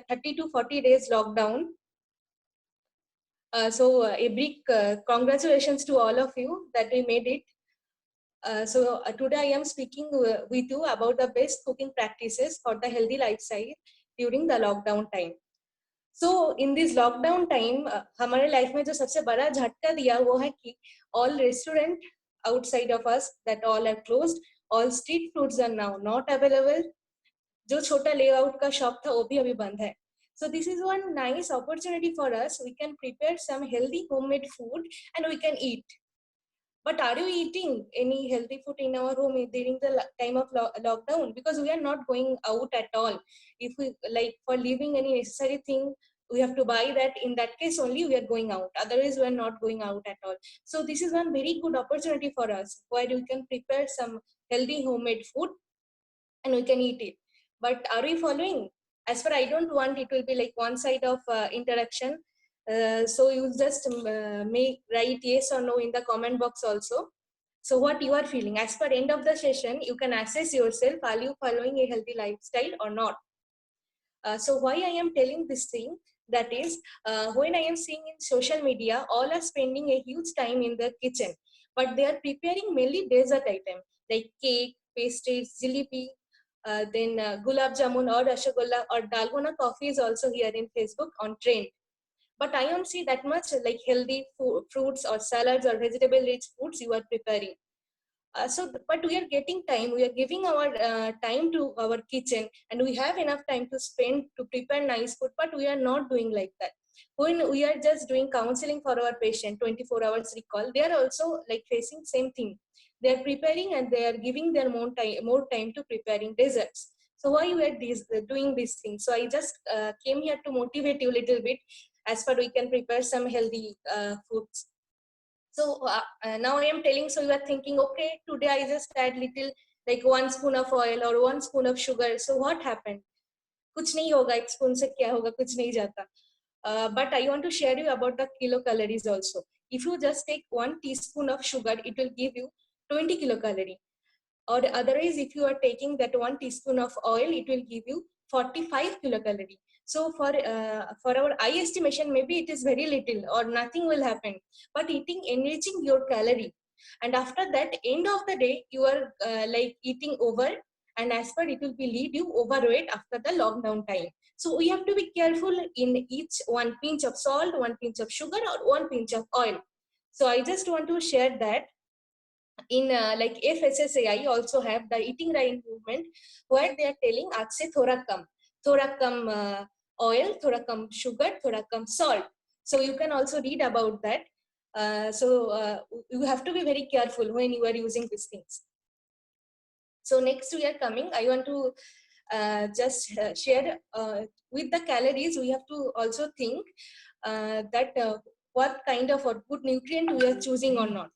30 to 40 days lockdown. A big congratulations to all of you that we made it. Today I am speaking with you about the best cooking practices for the healthy lifestyle during the lockdown time. So in this lockdown time, हमारे life में जो सबसे बड़ा झटका दिया वो है कि all restaurant outside of us that all are closed, all street foods are now not available. जो छोटा लेआउट का शॉप था वो भी अभी बंद है. So this is one nice opportunity for us. We can prepare some healthy homemade food and we can eat. But are you eating any healthy food in our home during the time of lockdown? Because we are not going out at all. If we like for leaving any necessary thing, we have to buy that. In that case only we are going out. Otherwise we are not going out at all. So this is one very good opportunity for us where we can prepare some healthy homemade food and we can eat it. But are we following? As far I don't want it will be like one side of interaction. So you just write yes or no in the comment box also. So what you are feeling? As per end of the session, you can assess yourself, are you following a healthy lifestyle or not? So why I am telling this thing, that is, when I am seeing in social media, all are spending a huge time in the kitchen, but they are preparing mainly dessert item like cake, pastries, jalebi, then gulab jamun or rasgulla or dalgona coffee is also here in Facebook on trend. But I don't see that much like healthy fruits or salads or vegetable rich foods you are preparing. But we are getting time, we are giving our time to our kitchen and we have enough time to spend to prepare nice food, but we are not doing like that. When we are just doing counseling for our patient, 24 hours recall, they are also like facing same thing. They are preparing and they are giving their more time to preparing desserts. So why we are doing these things? So I just came here to motivate you a little bit as far we can prepare some healthy foods. So now I am telling, so you are thinking, okay, today I just add little, like 1 spoon of oil or 1 spoon of sugar. So what happened? कुछ नहीं होगा, एक spoon से क्या होगा, कुछ नहीं जाता. But I want to share you about the kilocalories also. If you just take 1 teaspoon of sugar, it will give you 20 kilocalorie. Or otherwise, if you are taking that 1 teaspoon of oil, it will give you 45 kilocalorie. So for our eye estimation, maybe it is very little or nothing will happen. But eating, enriching your calorie, and after that, end of the day, you are like eating over, and as per it will be lead you overweight after the lockdown time. So we have to be careful in each 1 pinch of salt, 1 pinch of sugar, or 1 pinch of oil. So I just want to share that. In like FSSAI also have the eating right movement where they are telling आज से थोड़ा कम oil, थोड़ा कम sugar, थोड़ा कम salt. So you can also read about that. You have to be very careful when you are using these things. So next we are coming, I want to just share with the calories. We have to also think that what kind of or good nutrient we are choosing or not.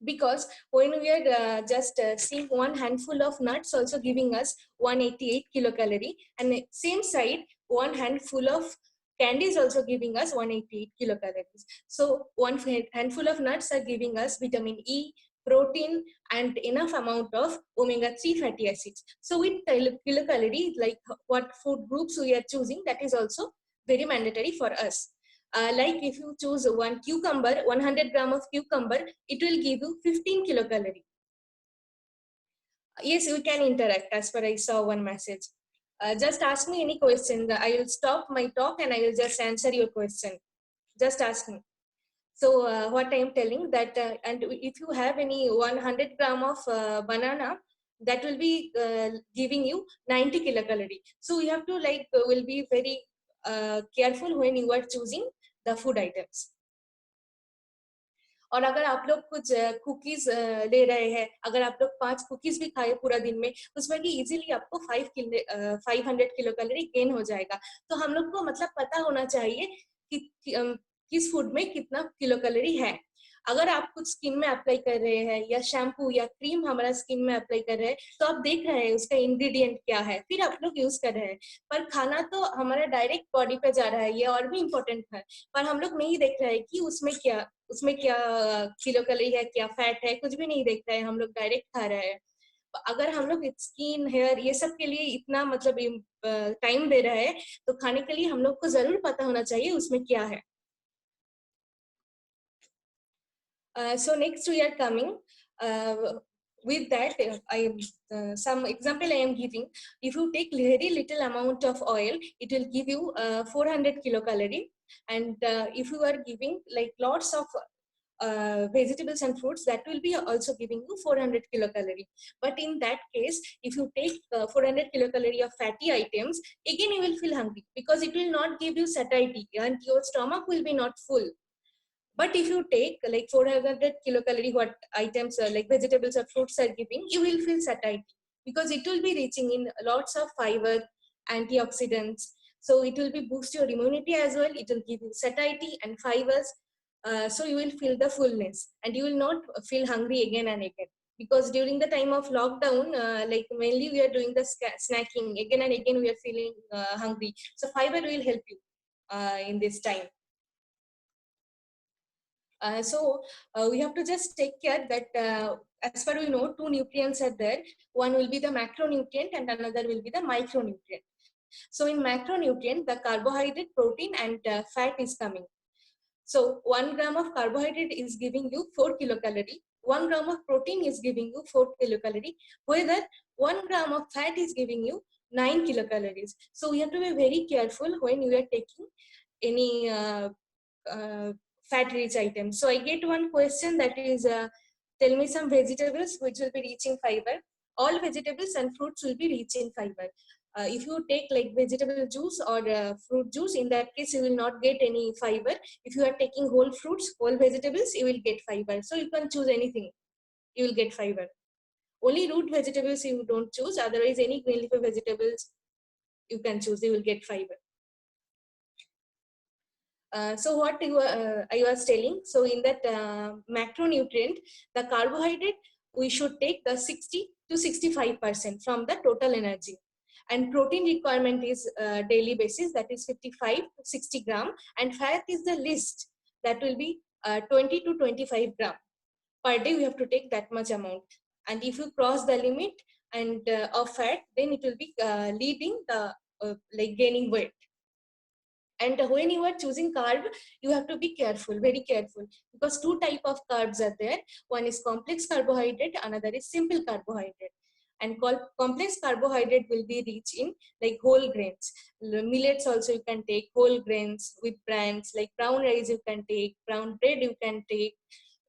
Because when we are just seeing 1 handful of nuts also giving us 188 kilocalorie, and same side 1 handful of candy is also giving us 188 kilocalories. So 1 handful of nuts are giving us vitamin E, protein, and enough amount of omega-3 fatty acids. So with kilocalorie, like what food groups we are choosing, that is also very mandatory for us. Like if you choose 1 cucumber, 100 gram of cucumber, it will give you 15 kilocalorie. Yes, you can interact as per I saw one message. Just ask me any question. I will stop my talk and I will just answer your question. Just ask me. So what I am telling that, and if you have any 100 gram of banana, that will be giving you 90 kilocalorie. So you have to like will be very careful when you are choosing the food items. और अगर आप लोग कुछ cookies ले रहे हैं, अगर आप लोग 5 कुकीज भी खाए पूरा दिन में, उसमें कि इजीली आपको 500 किलो कैलोरी गेन हो जाएगा. तो हम लोग को मतलब पता होना चाहिए कि किस फूड में कितना किलो कैलोरी है. अगर आप कुछ स्किन में अप्लाई कर रहे हैं या शैम्पू या क्रीम हमारा स्किन में अप्लाई कर रहे हैं, तो आप देख रहे हैं उसका इंग्रेडिएंट क्या है, फिर आप लोग यूज कर रहे हैं. पर खाना तो हमारा डायरेक्ट बॉडी पे जा रहा है, ये और भी इम्पोर्टेंट है, पर हम लोग नहीं देख रहे हैं कि उसमें क्या किलो कैलोरी है, क्या फैट है, कुछ भी नहीं देख रहे हैं, हम लोग डायरेक्ट खा रहे हैं. अगर हम लोग स्किन हेयर ये सब के लिए इतना मतलब टाइम दे रहे हैं, तो खाने के लिए हम लोग को जरूर पता होना चाहिए उसमें क्या है. So next we are coming with that. Some example I am giving. If you take very little amount of oil, it will give you 400 kilocalorie. And if you are giving like lots of vegetables and fruits, that will be also giving you 400 kilocalorie. But in that case, if you take 400 kilocalorie of fatty items, again you will feel hungry because it will not give you satiety and your stomach will be not full. But if you take like 400 kilocalorie what items like vegetables or fruits are giving, you will feel satiety because it will be reaching in lots of fiber, antioxidants. So it will be boost your immunity as well. It will give you satiety and fibers. So you will feel the fullness and you will not feel hungry again and again. Because during the time of lockdown, like mainly we are doing the snacking again and again, we are feeling hungry. So fiber will help you in this time. So we have to just take care that as far we know, two nutrients are there. One will be the macronutrient and another will be the micronutrient. So in macronutrient, the carbohydrate, protein and fat is coming. So 1 gram of carbohydrate is giving you 4 kilocalorie. 1 gram of protein is giving you 4 kilocalorie. Whether 1 gram of fat is giving you 9 kilocalories. So we have to be very careful when you are taking any uh, fat rich items. So I get one question that is, tell me some vegetables which will be rich in fiber. All vegetables and fruits will be rich in fiber. If you take like vegetable juice or fruit juice, in that case you will not get any fiber. If you are taking whole fruits, whole vegetables, you will get fiber. So you can choose anything, you will get fiber. Only root vegetables you don't choose, otherwise any green leafy vegetables you can choose, you will get fiber. So what I was telling, so in that macronutrient, the carbohydrate, we should take the 60 to 65% from the total energy. And protein requirement is daily basis, that is 55 to 60 gram. And fat is the least, that will be 20 to 25 gram. Per day we have to take that much amount. And if you cross the limit and of fat, then it will be leading the like gaining weight. And when you are choosing carb, you have to be careful, very careful, because two type of carbs are there. One is complex carbohydrate, another is simple carbohydrate. And complex carbohydrate will be rich in like whole grains. Millets also you can take, whole grains with brands like brown rice you can take, brown bread you can take.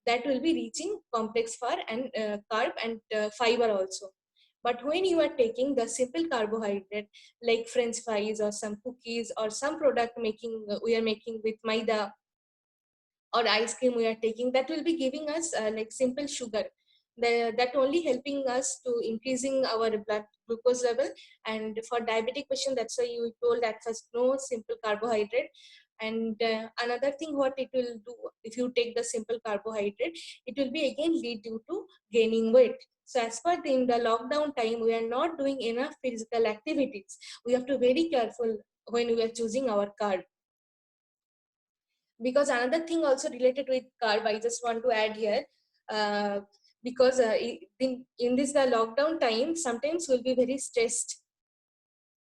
That will be reaching complex carb and fiber also. But when you are taking the simple carbohydrate like French fries or some cookies or some product making, we are making with maida or ice cream we are taking, that will be giving us like simple sugar. That only helping us to increasing our blood glucose level. And for diabetic patient, that's why you told at first no simple carbohydrate. And another thing what it will do, if you take the simple carbohydrate, it will be again lead you to gaining weight. So as per in the lockdown time, we are not doing enough physical activities. We have to be very careful when we are choosing our carb. Because another thing also related with carb, I just want to add here, because in this the lockdown time, sometimes we'll be very stressed.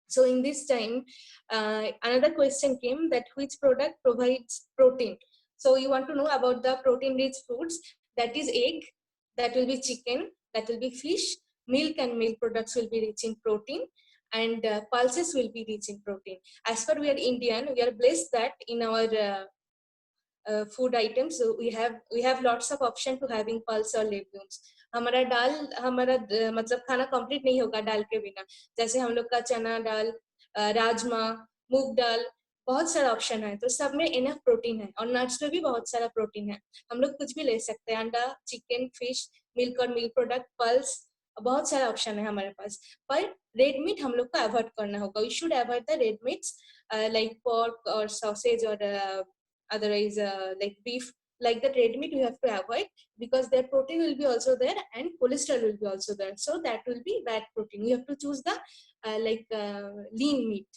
So in this time, another question came that which product provides protein. So you want to know about the protein rich foods, that is egg, that will be chicken, that will be fish, milk and milk products will be rich in protein, and pulses will be rich in protein. As per we are Indian, we are blessed that in our food items, so we have lots of option to having pulse और legumes. हमारा दाल हमारा मतलब खाना complete नहीं होगा दाल के बिना. जैसे हम लोग का चना दाल, राजमा, मूंग दाल, बहुत सारा ऑप्शन है. तो सब में इनफ प्रोटीन है और नट्स में भी बहुत सारा प्रोटीन है. हम लोग कुछ भी ले सकते हैं, अंडा, चिकन, फिश, मिल्क और मिल्क प्रोडक्ट, पल्स, बहुत सारा ऑप्शन है हमारे पास. पर रेड मीट हम लोग को अवॉइड करना होगा. We should avoid the red meats like pork और सॉसेज और otherwise like beef, like that red meat you have to avoid, because their protein will be also there and cholesterol will be also there, so that will be bad protein. You have to choose the lean meat,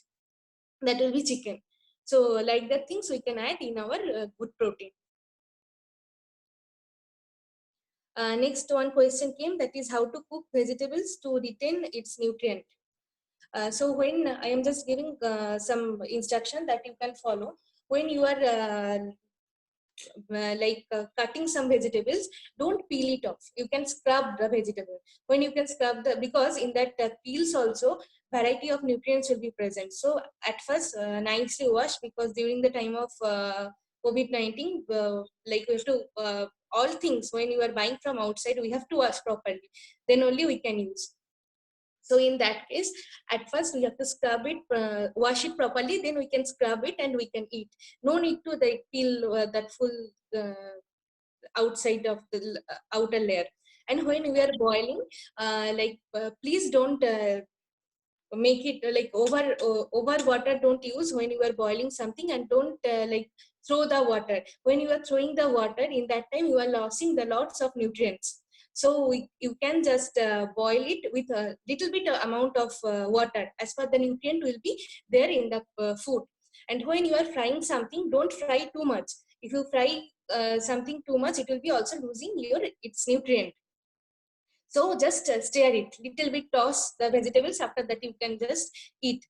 that will be chicken. So like that things we can add in our good protein. Next one question came, that is how to cook vegetables to retain its nutrient. So when I am just giving some instruction that you can follow, when you are cutting some vegetables, don't peel it off. You can scrub the vegetable. When you can scrub the, because in that peels also variety of nutrients will be present. So at first nicely wash, because during the time of COVID-19, like we have to all things when you are buying from outside, we have to wash properly, then only we can use. So in that case, at first we have to scrub it, wash it properly, then we can scrub it and we can eat. No need to peel that full outside of the outer layer. And when we are boiling, please don't make it over water. Don't use when you are boiling something, and don't throw the water. When you are throwing the water, in that time you are losing the lots of nutrients. So you can just boil it with a little bit amount of water, as per the nutrient will be there in the food. And when you are frying something, don't fry too much. If you fry something too much, it will be also losing its nutrient. So just stir it little bit, toss the vegetables. After that, you can just eat.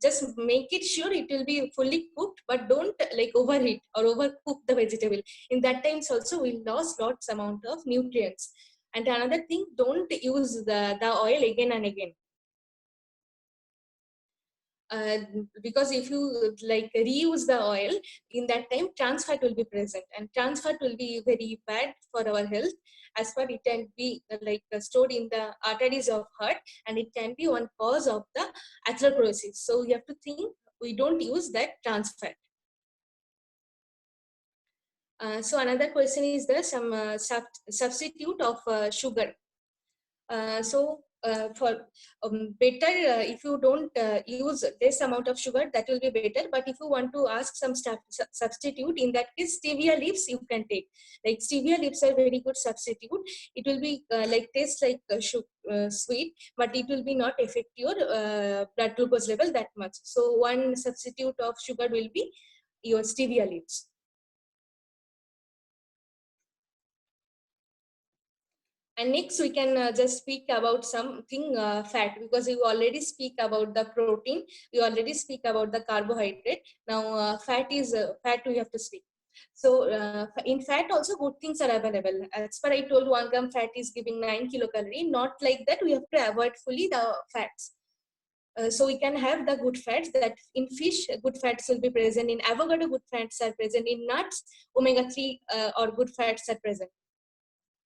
Just make it sure it will be fully cooked, but don't overheat or overcook the vegetable. In that times also we lost lots amount of nutrients. And another thing, don't use the oil again and again. Uh, because if you reuse the oil, in that time trans fat will be present, and trans fat will be very bad for our health, as far it can be stored in the arteries of heart, and it can be one cause of the atherosclerosis. So you have to think we don't use that trans fat. So another question is there some substitute of sugar. So for better, if you don't use this amount of sugar, that will be better. But if you want to ask some substitute, in that case stevia leaves you can take. Like stevia leaves are very good substitute. It will be taste like sweet, but it will be not affect your blood glucose level that much. So one substitute of sugar will be your stevia leaves. And next we can just speak about something fat, because we already speak about the protein, we already speak about the carbohydrate. Now fat we have to speak. So in fat also good things are available. As per I told, 1 gram fat is giving 9 kilocalorie. Not like that, we have to avoid fully the fats. So we can have the good fats. That in fish, good fats will be present. In avocado, good fats are present. In nuts, omega-3 or good fats are present.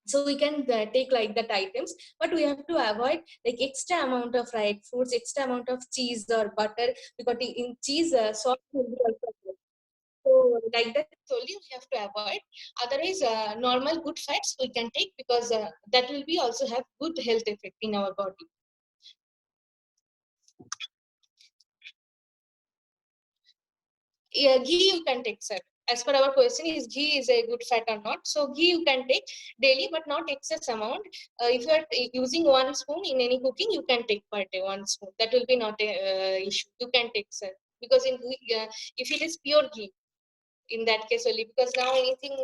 So we can take like that items, but we have to avoid like extra amount of fried foods, extra amount of cheese or butter, because in cheese salt will be also there. So like that only we have to avoid. Otherwise normal good fats we can take, because that will be also have good health effect in our body. Yeah, ghee you can take, sir. As per our question is, ghee is a good fat or not. So ghee you can take daily, but not excess amount. If you are using 1 spoon in any cooking, you can take per day 1 spoon. That will be not a issue. You can take, sir. Because in if it is pure ghee, in that case only. Because now anything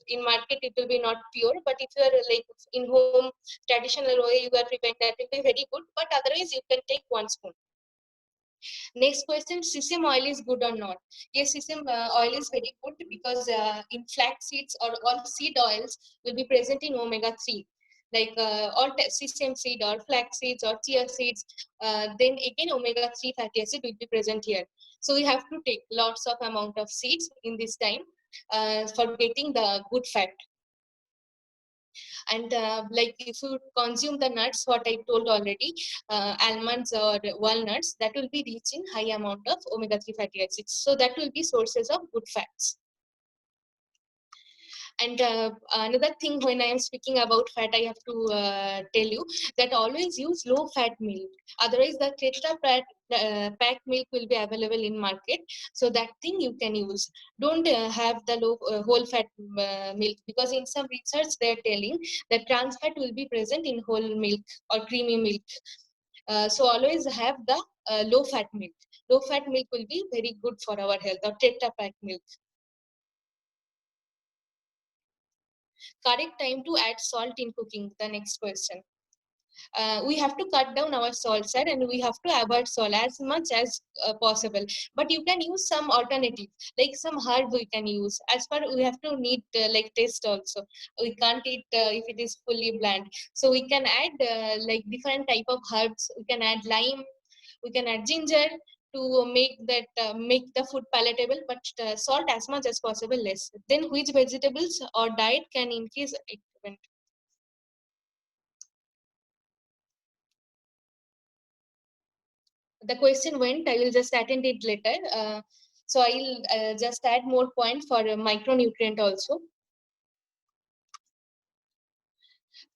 in market it will be not pure. But if you are like in home traditional way you are preparing, that will be very good. But otherwise you can take 1 spoon. Next question, sesame oil is good or not? Yes, sesame oil is very good, because in flax seeds or all seed oils will be present in omega-3. Like all sesame seed or flax seeds or chia seeds, then again omega-3 fatty acid will be present here. So we have to take lots of amount of seeds in this time for getting the good fat. And like if you consume the nuts, what I told already, almonds or walnuts, that will be rich in high amount of omega-3 fatty acids. So that will be sources of good fats. And another thing, when I am speaking about fat, I have to tell you that always use low fat milk. Otherwise, the Tetra pack milk will be available in market. So that thing you can use. Don't have the low whole fat milk, because in some research they are telling that trans fat will be present in whole milk or creamy milk. So always have the low fat milk. Low fat milk will be very good for our health, or Tetra pack milk. Correct time to add salt in cooking, the next question. We have to cut down our salt, sir, and we have to avoid salt as much as possible. But you can use some alternative, like some herb we can use. As per we have to need like taste also. We can't eat if it is fully bland. So we can add like different type of herbs. We can add lime. We can add ginger to make the food palatable. But salt as much as possible less. Then which vegetables or diet can increase equipment? The question went, I will just attend it later. So I'll just add more points for micronutrient also.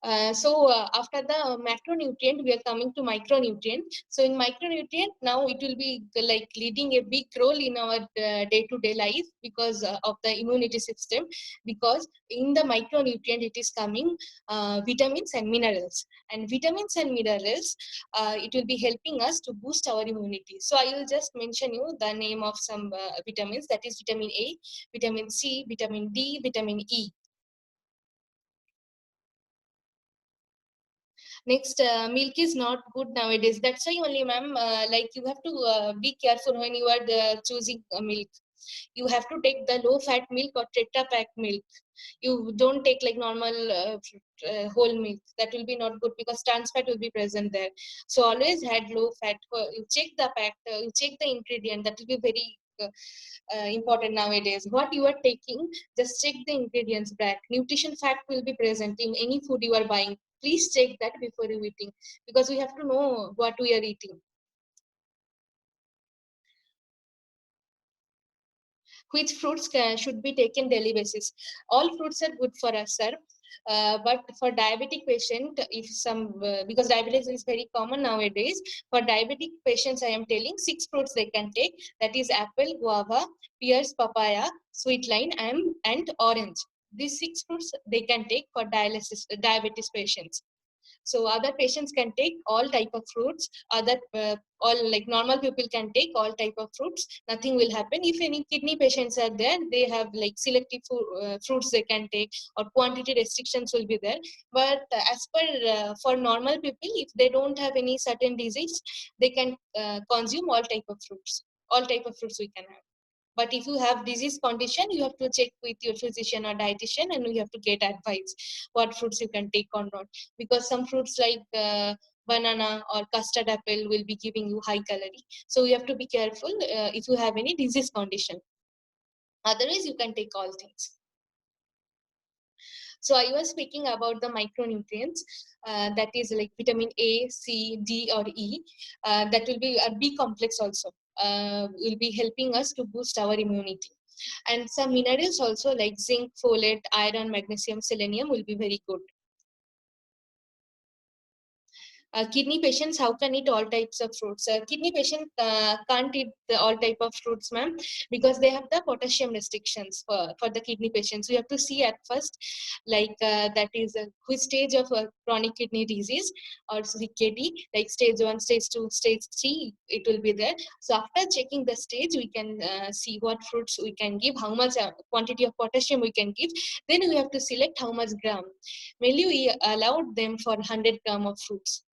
After the macronutrient, we are coming to micronutrient. So in micronutrient, now it will be like leading a big role in our day-to-day life because of the immunity system. Because in the micronutrient, it is coming vitamins and minerals. And vitamins and minerals, it will be helping us to boost our immunity. So I will just mention you the name of some vitamins. That is vitamin A, vitamin C, vitamin D, vitamin E. Next, milk is not good nowadays. That's why only, ma'am, like you have to be careful when you are choosing milk. You have to take the low fat milk or Tetra Pak milk. You don't take like normal whole milk. That will be not good because trans fat will be present there. So always had low fat. You check the pack, you check the ingredient. That will be very important nowadays. What you are taking, just check the ingredients back. Nutrition fact will be present in any food you are buying. Please check that before you eating because we have to know what we are eating. Which fruits should be taken daily basis? All fruits are good for us, sir. But for diabetic patient, if some because diabetes is very common nowadays, for diabetic patients, I am telling 6 fruits they can take. That is apple, guava, pears, papaya, sweet lime, and orange. These 6 fruits they can take for diabetes patients. So other patients can take all type of fruits. Other all like normal people can take all type of fruits. Nothing will happen. If any kidney patients are there, they have like selective fruits they can take, or quantity restrictions will be there. But as per for normal people, if they don't have any certain disease, they can consume all type of fruits. All type of fruits we can have. But if you have disease condition, you have to check with your physician or dietitian, and you have to get advice what fruits you can take or not. Because some fruits like banana or custard apple will be giving you high calorie. So you have to be careful if you have any disease condition. Otherwise, you can take all things. So I was speaking about the micronutrients, that is like vitamin A, C, D, or E. That will be a B complex also. Will be helping us to boost our immunity. And some minerals also like zinc, folate, iron, magnesium, selenium will be very good. Kidney patients, how can eat all types of fruits? Kidney patient can't eat all type of fruits, ma'am, because they have the potassium restrictions for the kidney patients. We have to see at first, like that is which stage of chronic kidney disease or CKD, like stage 1, stage 2, stage 3, it will be there. So after checking the stage, we can see what fruits we can give, how much quantity of potassium we can give. Then we have to select how much gram. Mainly we allowed them for 100 gram of fruits.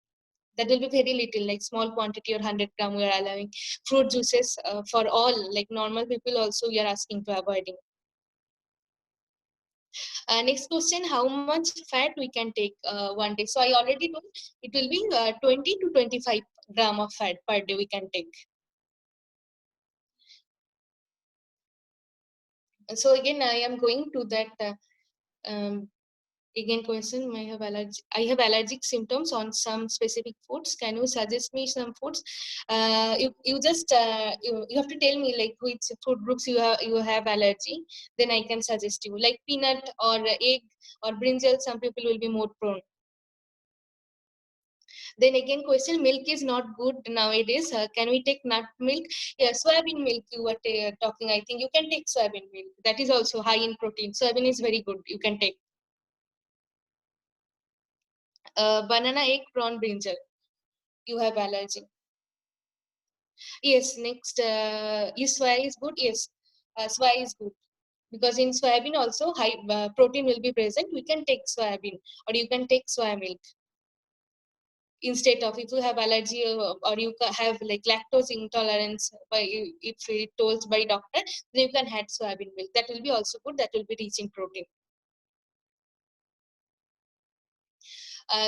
That will be very little, like small quantity or 100 gram we are allowing. Fruit juices for all, like normal people also we are asking to avoiding. Next question, how much fat we can take one day? So I already told it will be 20 to 25 gram of fat per day we can take. So again, I am going to that um, again question. I have allergic symptoms on some specific foods. Can you suggest me some foods? You just you have to tell me like which food groups you have allergy. Then I can suggest you like peanut or egg or brinjal. Some people will be more prone. Then again, question, milk is not good nowadays. Can we take nut milk? Yeah, soybean milk you were talking. I think you can take soybean milk. That is also high in protein. Soybean is very good. You can take banana, egg, prawn, brinjal. You have allergy. Yes, next, is soya is good? Yes, soya is good because in soybean also high protein will be present. We can take soybean, or you can take soya milk instead of, if you have allergy, or you have like lactose intolerance by, if it told by doctor, then you can add soybean milk. That will be also good. That will be rich in protein.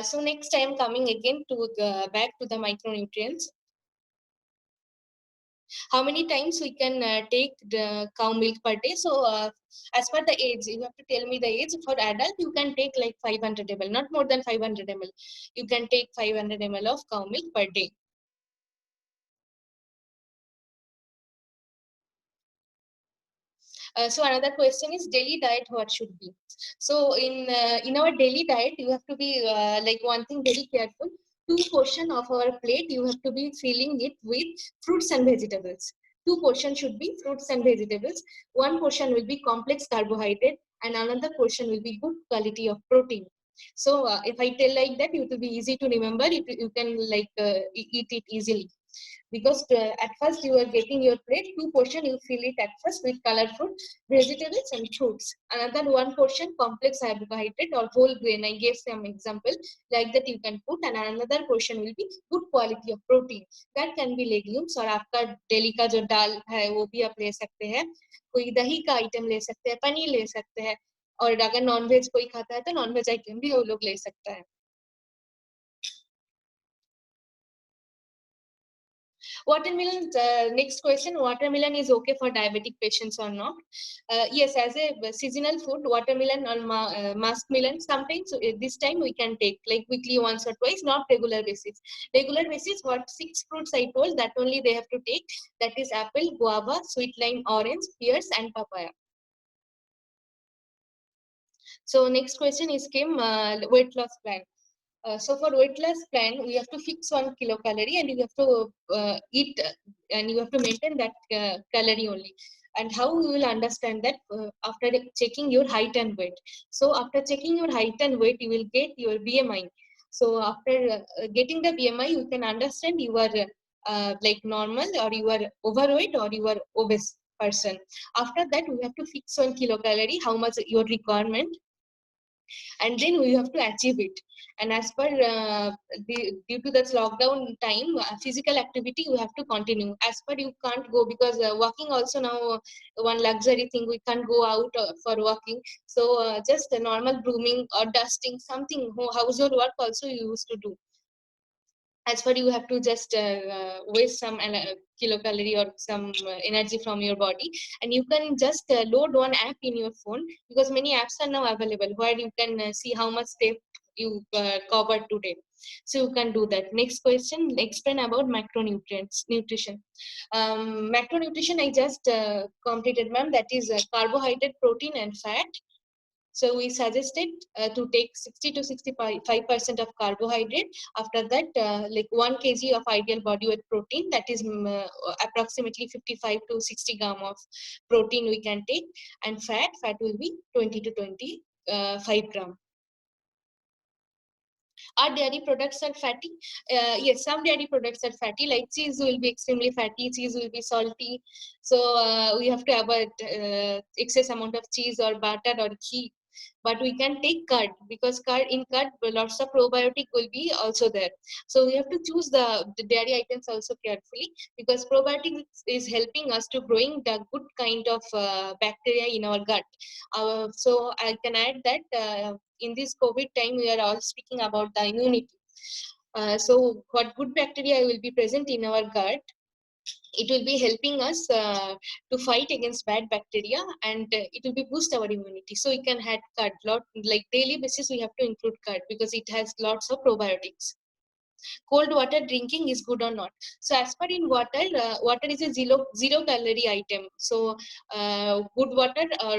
So next I am coming again to back to the micronutrients. How many times we can take the cow milk per day? So as per the age, you have to tell me the age. For adult, you can take like 500 ml, not more than 500 ml. You can take 500 ml of cow milk per day. So another question is daily diet. What should be? So in our daily diet, you have to be like one thing very careful. 2 portion of our plate, you have to be filling it with fruits and vegetables. 2 portion should be fruits and vegetables. 1 portion will be complex carbohydrate, and another portion will be good quality of protein. So if I tell like that, it will be easy to remember. You can like eat it easily, because at first you are getting your plate, 2 portion you fill it at first with colorful vegetables and fruits. Another 1 portion complex carbohydrate or whole grain. I gave some example like that you can put, and another portion will be good quality of protein. That can be legumes, और आपका daily का जो दाल है वो भी आप ले सकते हैं. कोई दही का आइटम ले सकते हैं, पनीर ले सकते हैं, और अगर नॉनवेज कोई खाता है तो नॉनवेज आइटम भी वो लोग ले सकता है. Watermelon, next question, watermelon is okay for diabetic patients or not? Yes, as a seasonal food, watermelon or muskmelon, sometimes this time we can take like weekly once or twice, not regular basis. Regular basis, what 6 fruits I told, that only they have to take. That is apple, guava, sweet lime, orange, pears, and papaya. So next question is came weight loss plan. So for weight loss plan, we have to fix 1 kilocalorie, and you have to eat, and you have to maintain that calorie only. And how you will understand that? After checking your height and weight. So after checking your height and weight, you will get your BMI. So after getting the BMI, you can understand you are like normal, or you are overweight, or you are obese person. After that, we have to fix 1 kilocalorie, how much your requirement, and then we have to achieve it. And as per due to that lockdown time, physical activity we have to continue. As per, you can't go, because walking also now one luxury thing, we can't go out for walking. So just a normal grooming or dusting, something household work also you used to do. As for, you have to just waste some kilocalorie or some energy from your body, and you can just load one app in your phone, because many apps are now available where you can see how much step you covered today. So you can do that. Next question, explain about macronutrients nutrition. Macronutrition I just completed, ma'am. That is carbohydrate, protein, and fat. So we suggested to take 60 to 65% of carbohydrate. After that, like 1 kg of ideal body weight protein, that is approximately 55 to 60 gram of protein we can take, and fat will be 20 to 25 gram. Are dairy products are fatty? Yes, some dairy products are fatty, like cheese will be extremely fatty, cheese will be salty. So we have to avoid excess amount of cheese or butter or ghee. But we can take curd, because in curd lots of probiotic will be also there. So we have to choose the dairy items also carefully, because probiotic is helping us to growing the good kind of bacteria in our gut. So I can add that in this COVID time, we are all speaking about the immunity. So what good bacteria will be present in our gut, it will be helping us to fight against bad bacteria, and it will be boost our immunity. So you can add curd, like daily basis we have to include curd, because it has lots of probiotics. Cold water drinking is good or not? So as per in water, water is a zero calorie item. So good water, or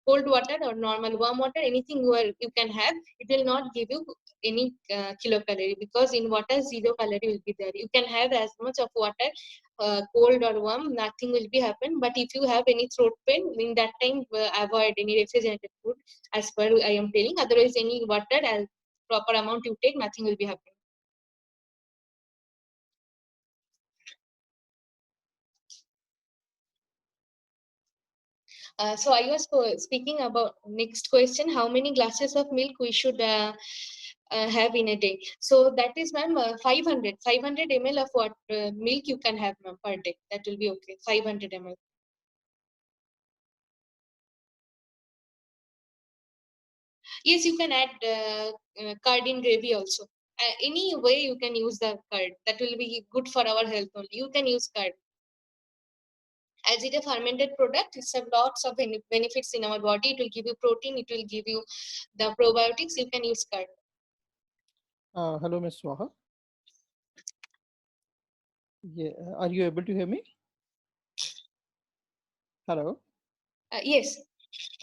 cold water, or normal warm water, anything you can have, it will not give you any kilocalorie, because in water 0 calorie will be there. You can have as much of water, cold or warm, nothing will be happen. But if you have any throat pain, in that time avoid any refrigerated food, as per I am telling. Otherwise, any water as proper amount you take, nothing will be happening. So I was speaking about next question, how many glasses of milk we should have in a day. So that is, ma'am, 500 ml of what milk you can have, ma'am, per day. That will be okay, 500 ml. Yes, you can add curd in gravy also. Any way you can use the curd. That will be good for our health only. You can use curd. As it a fermented product, it's have lots of benefits in our body. It will give you protein. It will give you the probiotics. You can use curd. Hello, Ms. Swaha. Yeah, are you able to hear me? Hello. Yes.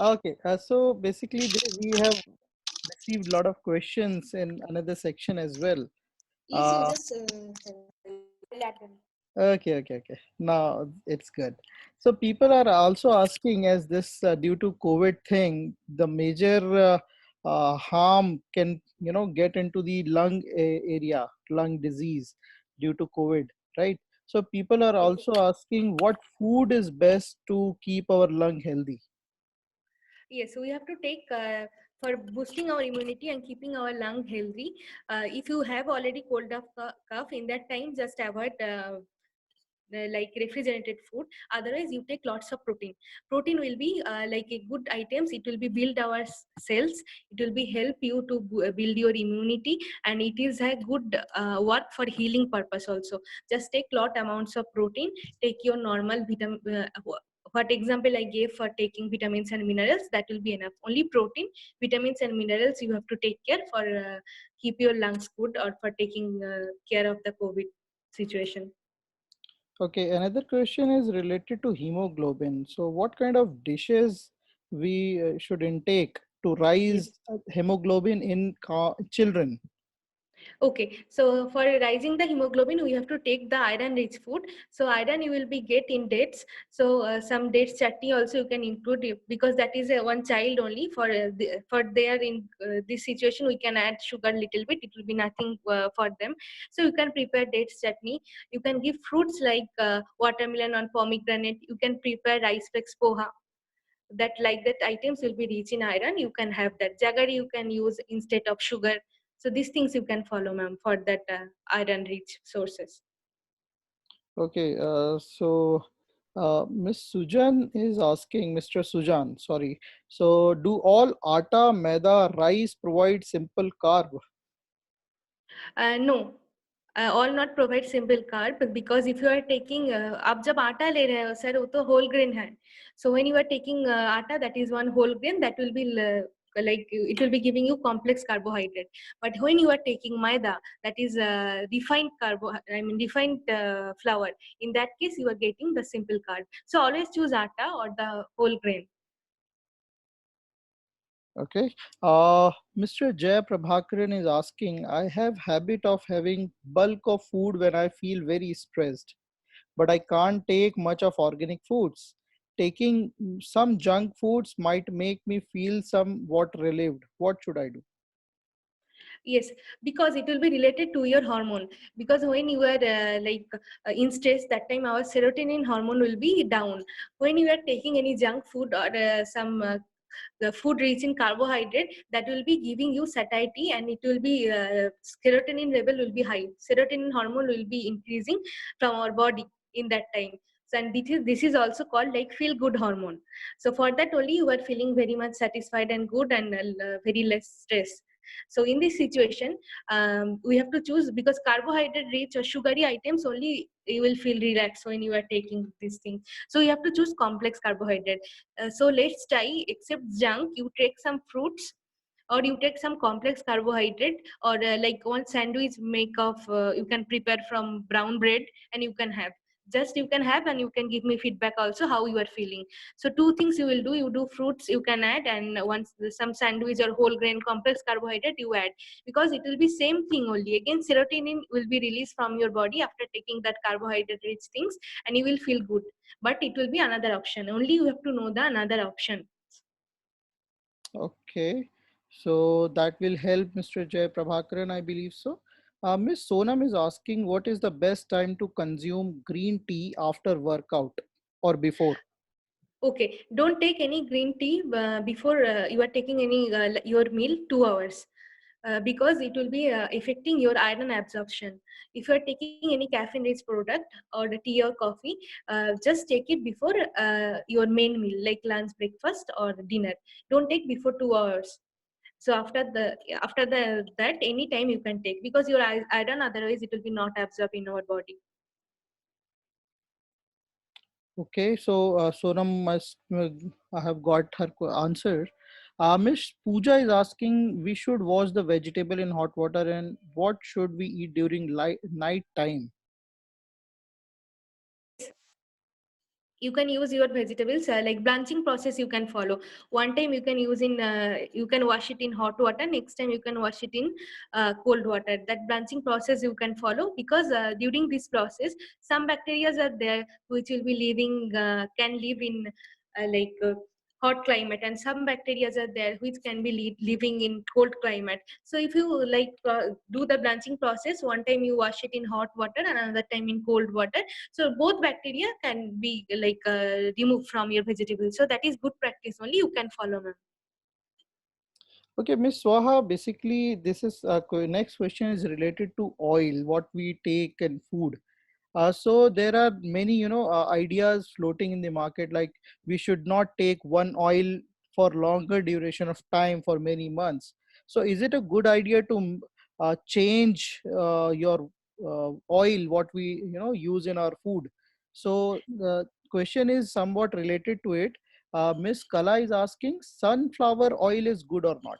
Okay, so basically we have received a lot of questions in another section as well. Yes, you Uh, just okay. Now it's good. So people are also asking, as this due to COVID thing, the major harm can get into the lung area, lung disease due to COVID, right? So people are okay. also asking what food is best to keep our lung healthy. Yes, so we have to take for boosting our immunity and keeping our lung healthy. If you have already cold of cough, in that time, just avoid like refrigerated food. Otherwise, you take lots of protein. Protein will be like a good items. It will be build our cells. It will be help you to build your immunity, and it is a good work for healing purpose also. Just take lot amounts of protein. Take your normal vitamin. What example I gave for taking vitamins and minerals, that will be enough. Only protein, vitamins and minerals you have to take care for keep your lungs good, or for taking care of the COVID situation. Okay, another question is related to hemoglobin. So, what kind of dishes we should intake to rise Yes. hemoglobin in children? Okay, so for rising the hemoglobin, we have to take the iron-rich food. So iron you will be get in dates. So some dates chutney also you can include it, because that is a one child only. For there in this situation, we can add sugar little bit. It will be nothing for them. So you can prepare dates chutney. You can give fruits like watermelon or pomegranate. You can prepare rice flakes poha. That like that items will be rich in iron. You can have that jaggery, you can use instead of sugar. So these things you can follow, ma'am, for that iron rich sources. Okay, Miss Sujan is asking, Mr. Sujan, sorry. So, do all atta, maida, rice provide simple carb? No, all not provide simple carb, but because if you are taking आप जब आटा ले रहे हो sir, वो तो whole grain है. So when you are taking atta, that is one whole grain, that will be like it will be giving you complex carbohydrate. But when you are taking maida, that is refined refined flour. In that case, you are getting the simple carb. So always choose atta or the whole grain. Okay. Mr. Jay Prabhakaran is asking, I have habit of having bulk of food when I feel very stressed, but I can't take much of organic foods. Taking some junk foods might make me feel somewhat relieved. What should I do? Yes, because it will be related to your hormone. Because when you are in stress, that time our serotonin hormone will be down. When you are taking any junk food or some the food rich in carbohydrate, that will be giving you satiety, and it will be serotonin level will be high. Serotonin hormone will be increasing from our body in that time. So, and this is also called like feel good hormone. So for that only you are feeling very much satisfied and good, and very less stress. So in this situation, we have to choose, because carbohydrate rich or sugary items only you will feel relaxed when you are taking these things. So you have to choose complex carbohydrate. So let's try, except junk, you take some fruits, or you take some complex carbohydrate, or like one sandwich make of you can prepare from brown bread, and you can have, just you can have, and you can give me feedback also how you are feeling. So two things you will do, you do fruits you can add, and once some sandwich or whole grain complex carbohydrate you add, because it will be same thing only. Again, serotonin will be released from your body after taking that carbohydrate rich things, and you will feel good. But it will be another option only, you have to know the another option. Okay. So that will help Mr. Jay Prabhakaran, I believe so. Miss Sonam is asking, what is the best time to consume green tea after workout or before? Okay, don't take any green tea before you are taking any your meal 2 hours. Because it will be affecting your iron absorption. If you are taking any caffeine-rich product or the tea or coffee, just take it before your main meal, like lunch, breakfast, or dinner. Don't take before 2 hours. So after the that any time you can take, because your iron otherwise it will be not absorbed in our body. Okay, so Sonam must I have got her answer. Miss Pooja is asking, we should wash the vegetable in hot water, and what should we eat during night time? Yes, you can use your vegetables like blanching process you can follow. One time you can use in you can wash it in hot water, next time you can wash it in cold water. That blanching process you can follow, because during this process some bacteria are there which will be living can live in hot climate, and some bacteria are there which can be living in cold climate. So if you do the blanching process, one time you wash it in hot water and another time in cold water, so both bacteria can be removed from your vegetables. So that is good practice only you can follow, ma'am. Okay, Miss Swaha, basically this is next question is related to oil, what we take and food. So there are many, ideas floating in the market, like we should not take one oil for longer duration of time for many months. So is it a good idea to change your oil, what we use in our food? So the question is somewhat related to it. Miss Kala is asking, sunflower oil is good or not?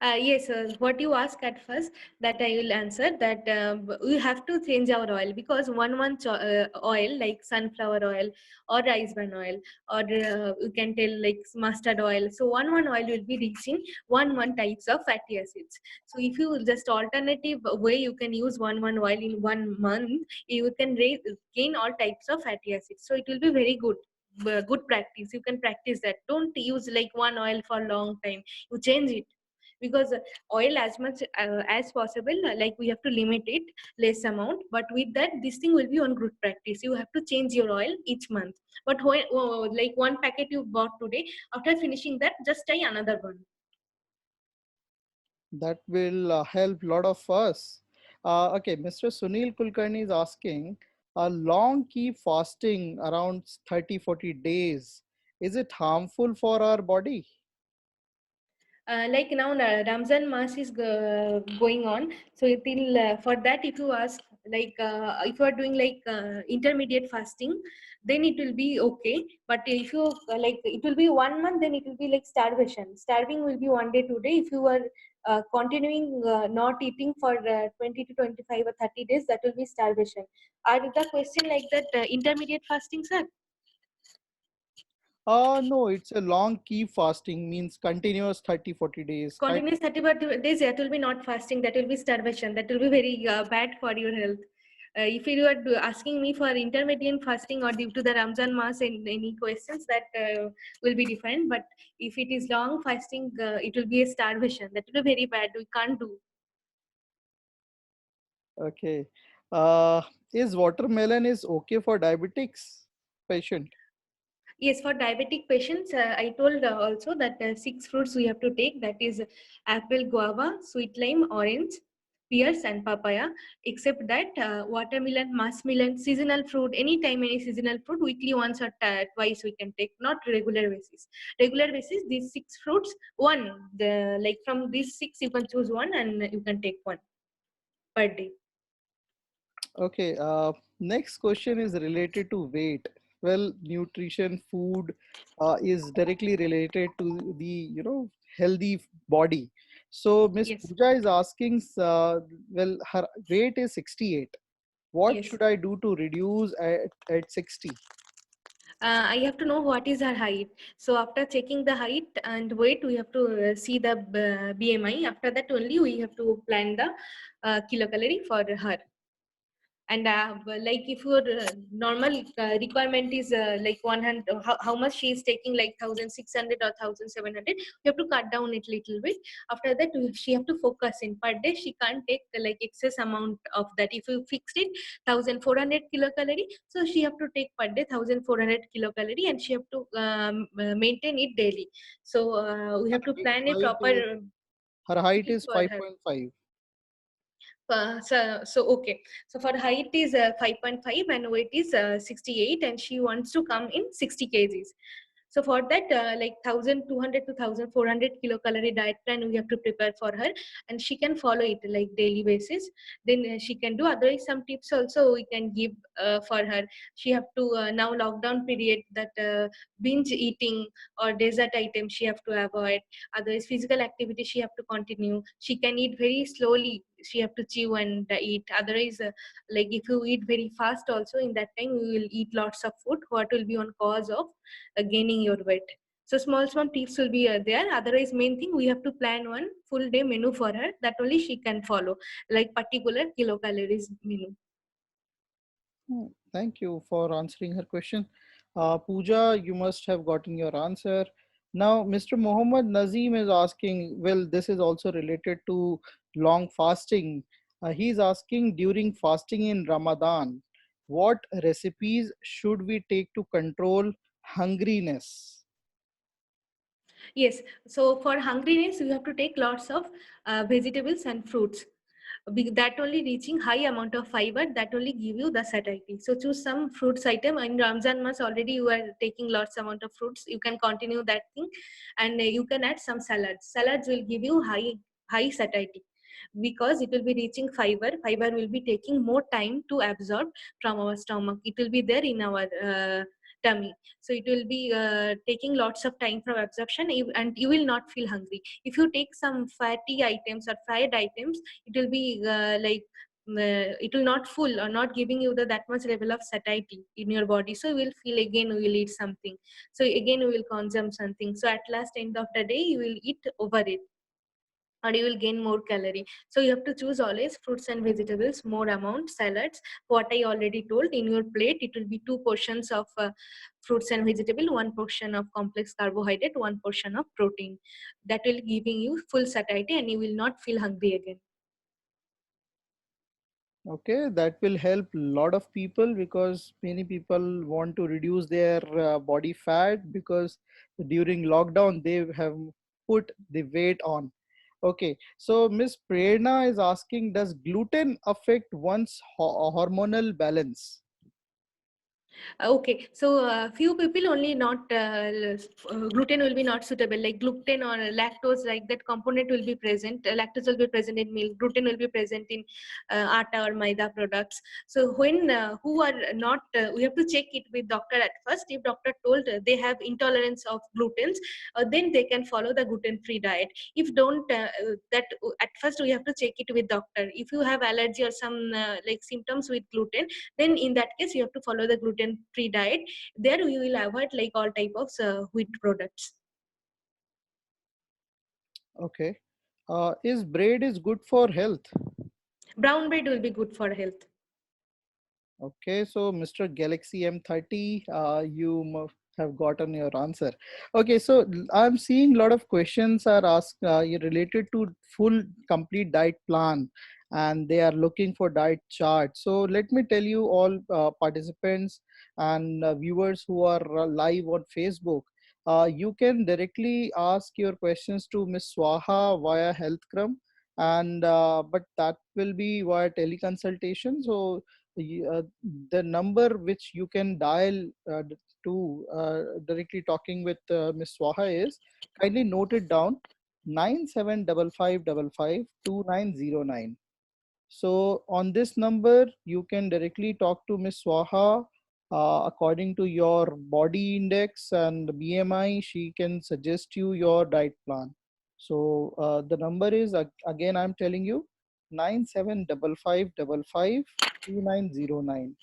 Yes, what you ask at first, that I will answer that we have to change our oil, because one oil like sunflower oil or rice bran oil, or you can tell like mustard oil. So one oil will be reaching one types of fatty acids. So if you just alternative way you can use one oil in 1 month, you can gain all types of fatty acids. So it will be very good. Good practice. You can practice that. Don't use like one oil for long time. You change it, because oil as much as possible, like we have to limit it less amount, but with that this thing will be on good practice. You have to change your oil each month, but when like one packet you bought today, after finishing that just try another one. That will help a lot of us. Okay, Mr. Sunil Kulkarni is asking, a long keep fasting around 30-40 days, is it harmful for our body? Like now Ramzan Mass is going on, so it will for that if you ask like if you are doing like intermediate fasting, then it will be okay. But if you like it will be 1 month, then it will be like starvation. Starving will be 1 day 2 day. If you are continuing not eating for 20 to 25 or 30 days, that will be starvation. Are the question like that intermediate fasting, sir? No, it's a long keep fasting, means continuous 30-40 days. Continuous 30 days, that will be not fasting, that will be starvation. That will be very bad for your health. If you are asking me for intermittent fasting or due to the Ramzan Mass and any questions, that will be different. But if it is long fasting, it will be a starvation. That will be very bad. We can't do. Okay. Uh, is watermelon is okay for diabetics patient? Yes, for diabetic patients, I told also that 6 fruits we have to take. That is apple, guava, sweet lime, orange, pears, and papaya. Except that watermelon, muskmelon, seasonal fruit, anytime any seasonal fruit, weekly once or twice we can take, not regular basis. Regular basis, these 6 fruits, one, like from these six, you can choose one and you can take one per day. Okay, next question is related to weight. Well, nutrition, food is directly related to the, healthy body. So Miss Yes, Pooja is asking, well, her weight is 68. What yes. should I do to reduce at 60? I have to know what is her height. So after checking the height and weight, we have to see the BMI. After that only we have to plan the kilocalorie for her. And like if your normal requirement is like 100, how much she is taking, like 1600 or 1700, you have to cut down it little bit. After that she have to focus in per day, she can't take like excess amount of that. If you fixed it 1400 kilocalorie, so she have to take per day 1400 kilocalorie, and she have to maintain it daily. So we have to plan a proper Her height cooking is for her. 5.5. So okay, so for height is 5.5 and weight is 68, and she wants to come in 60 kgs. So for that, like 1200 to 1400 kilocalorie diet plan we have to prepare for her, and she can follow it like daily basis. Then she can do. Otherwise, some tips also we can give for her. She have to now lockdown period, that binge eating or dessert items she have to avoid. Otherwise, physical activity she have to continue. She can eat very slowly. She have to chew and eat. Otherwise, like if you eat very fast, also in that time we will eat lots of food. What will be on cause of gaining your weight. So small tips will be there. Otherwise, main thing we have to plan one full day menu for her, that only she can follow, like particular kilocalories menu. Thank you for answering her question. Pooja, you must have gotten your answer. Now, Mr. Mohammed Nazim is asking, well, this is also related to long fasting. He's asking, during fasting in Ramadan, what recipes should we take to control hungriness? Yes, so for hungriness you have to take lots of vegetables and fruits. That only reaching high amount of fiber, that only give you the satiety. So choose some fruits item. In Ramzan month already you are taking lots amount of fruits, you can continue that thing. And you can add some salads will give you high satiety, because it will be reaching fiber will be taking more time to absorb from our stomach. It will be there in our tummy, so it will be taking lots of time from absorption, and you will not feel hungry. If you take some fatty items or fried items, it will be it will not full or not giving you that much level of satiety in your body. So you will feel again you will eat something, so again you will consume something, so at last end of the day you will eat over it, or you will gain more calorie. So you have to choose always fruits and vegetables, more amount salads. What I already told, in your plate it will be 2 portions of fruits and vegetable, 1 portion of complex carbohydrate, 1 portion of protein. That will giving you full satiety and you will not feel hungry again. Okay, that will help a lot of people because many people want to reduce their body fat because during lockdown they have put the weight on. Okay, so Miss Prerna is asking, does gluten affect one's hormonal balance? Okay, so few people only not gluten will be not suitable, like gluten or lactose, like that component will be present. Lactose will be present in milk, gluten will be present in atta or maida products. So when who are not, we have to check it with doctor at first. If doctor told they have intolerance of glutens, then they can follow the gluten-free diet. If don't, that at first we have to check it with doctor. If you have allergy or some like symptoms with gluten, then in that case you have to follow the gluten free diet. There we will avoid like all type of wheat products. Okay, is bread is good for health? Brown bread will be good for health. Okay, so Mr. Galaxy M30, you must have gotten your answer. Okay, so I'm seeing a lot of questions are asked related to full complete diet plan, and they are looking for diet chart. So let me tell you all participants and viewers who are live on Facebook. You can directly ask your questions to Miss Swaha via HealthCrum, and but that will be via teleconsultation. So the number which you can dial to directly talking with Miss Swaha is, kindly note it down, 9755552909. So on this number, you can directly talk to Miss Swaha. According to your body index and BMI, she can suggest you your diet plan. So the number is, again, I'm telling you, 9755552909.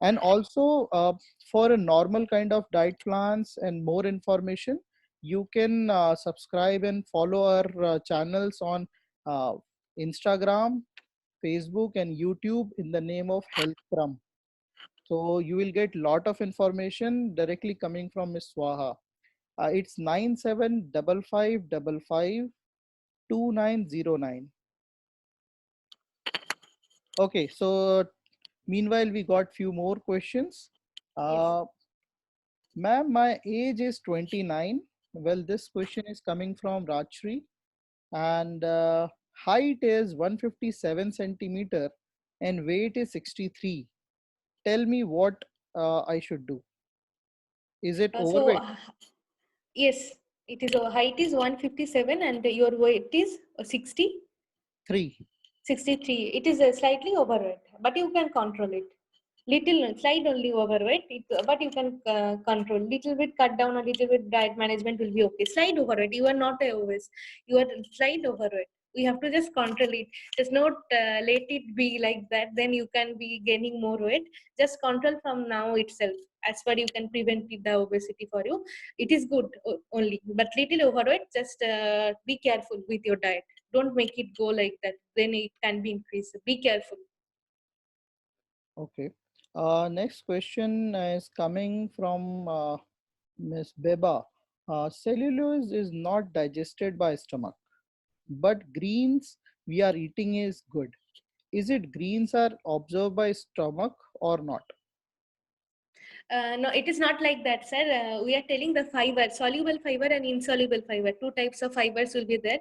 And also for a normal kind of diet plans and more information, you can subscribe and follow our channels on uh, Instagram, Facebook and YouTube in the name of Health Scrum. So you will get lot of information directly coming from Ms. Swaha. It's 9755552909. Okay, so meanwhile we got few more questions. Yes. Ma'am, my age is 29. Well, this question is coming from Rajshri, and height is 157 centimeter and weight is 63. Tell me what I should do. Is it So overweight? yes, it is. Height is 157 and your weight is 60. 3. 63. It is slightly overweight, but you can control it. Little slight only overweight, but you can control. Little bit cut down, a little bit diet management will be okay. Slight overweight. You are not obese. You are slight overweight. We have to just control it. Just not let it be like that. Then you can be gaining more weight. Just control from now itself. As far you can prevent the obesity for you, it is good only. But little overweight, just be careful with your diet. Don't make it go like that. Then it can be increased. Be careful. Okay. Next question is coming from Ms. Beba. Cellulose is not digested by stomach, but greens we are eating is good. Is it greens are absorbed by stomach or not? No, it is not like that, sir. We are telling the fiber, soluble fiber and insoluble fiber. Two types of fibers will be there.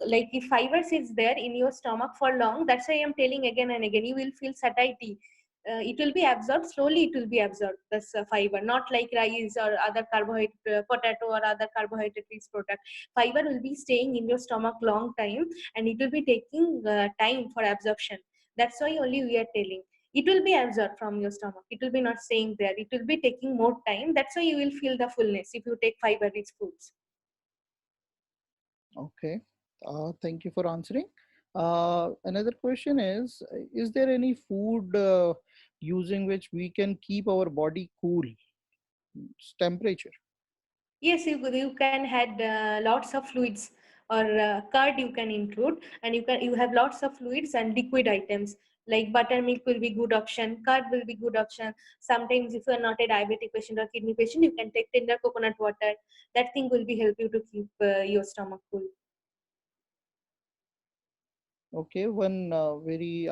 Like if fibers is there in your stomach for long, that's why I'm telling again and again. You will feel satiety. It will be absorbed slowly. It will be absorbed. This fiber, not like rice or other carbohydrate, potato or other carbohydrate-rich product. Fiber will be staying in your stomach long time, and it will be taking time for absorption. That's why only we are telling it will be absorbed from your stomach. It will be not staying there. It will be taking more time. That's why you will feel the fullness if you take fiber rich foods. Okay. Thank you for answering. Another question is there any food using which we can keep our body cool? Temperature. Yes, you can add lots of fluids or curd you can include, and you have lots of fluids and liquid items like buttermilk will be good option, curd will be good option. Sometimes if you are not a diabetic patient or kidney patient, you can take tender coconut water. That thing will be help you to keep your stomach cool. Okay, one very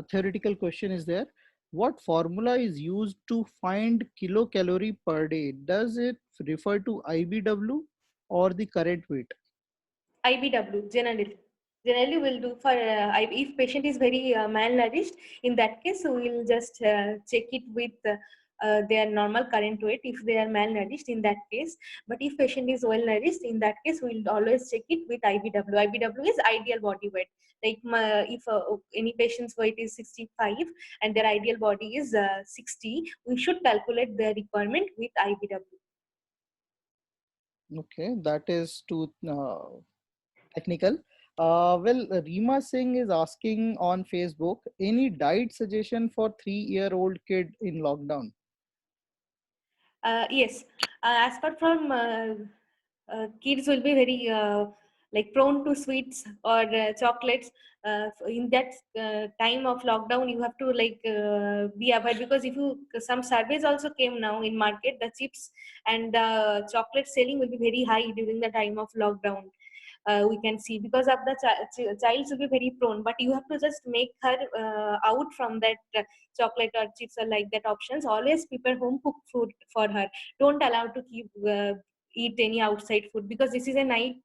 theoretical question is there. What formula is used to find kilocalorie per day? Does it refer to IBW or the current weight? IBW generally will do for if patient is very malnourished. In that case, we will just check it with their normal current weight if they are malnourished in that case. But if patient is well nourished, in that case we will always check it with IBW. IBW is ideal body weight. Like if any patient's weight is 65 and their ideal body is 60, we should calculate their requirement with IBW. Okay, that is too technical. Well, Reema Singh is asking on Facebook, any diet suggestion for 3-year-old kid in lockdown? Yes, as per from kids will be very like prone to sweets or chocolates. In that time of lockdown, you have to like be aware, because if you some surveys also came now in market, the chips and chocolate selling will be very high during the time of lockdown. We can see because of the child will be very prone, but you have to just make her out from that chocolate or chips or like that options. Always prepare home cooked food for her. Don't allow to keep eat any outside food, because this is a night